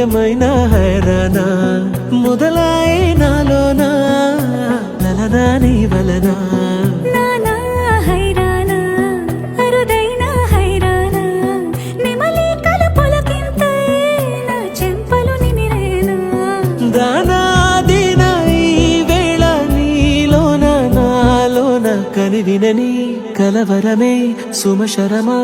ఏమైనా హైరానా మొదలాయే నాలోనా నలనా నీ వలనా నానా హైరానా అరుదైన హైరానా నిమలి కలపులకింతై నా చెంపలు నిమిరేనా దానాదిన ఈ వేళ నీలోన నాలోన కనివినని కలవరమే సుమశరమా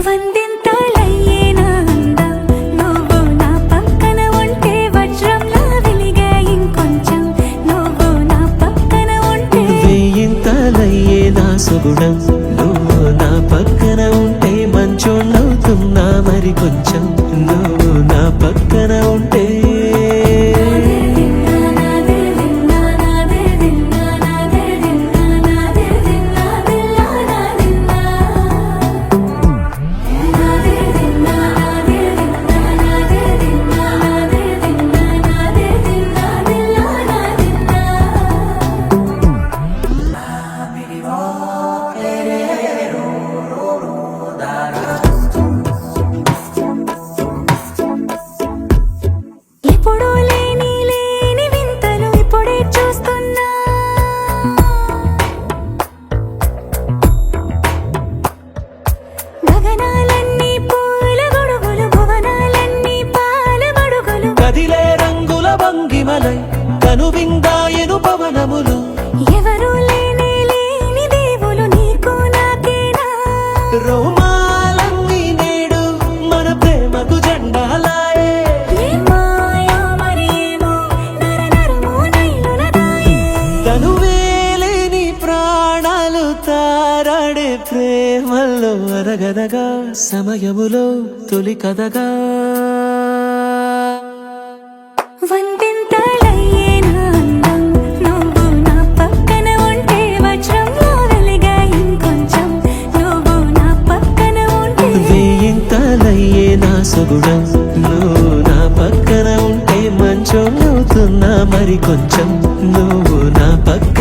వందింతలయ్యేనా అందం నువ్వు నా పక్కన ఉంటే వజ్రంలా వెలిగే ఇంకొంచెం నువ్వు నా పక్కన ఉంటే వేయింతలయ్యే నా సుగుణం నువ్వు నా పక్కన ఉంటే మంచోళ్ళవుతున్నా మరి కొంచెం నువ్వు నా పక్కన ఉంటే ఎప్పుడూ లేని లేని వింతలు ఇప్పుడే చూస్తున్నా గగనాలన్నీ పూల గొడుగులు భువనాలన్నీ పాల మడుగులు కదిలే రంగుల భంగిమలై కనువిందాయను పవనములు ఎవరు లేని లేని దేవులు నీకు నాకేనా రోమాలన్నీ నేడు మన ప్రేమకు జెండాలాయే ఏ మాయో మరేమో నరనరమో నైలులదాయే తనువేలేని ప్రాణాలు తారాడే ప్రేమల్లో అరగనగా సమయములో తొలి కథగా వందింతలయ్యేనా అందం నువ్వు నా పక్కన ఉంటే వజ్రంలా వెలిగే ఇంకొంచెం నువ్వు నా పక్కన ఉంటే వేయింతలయ్యే నా సుగుణం నువ్వు నా పక్కన ఉంటే మంచోళ్ళవుతున్నా మరి కొంచెం నువ్వు నా పక్కన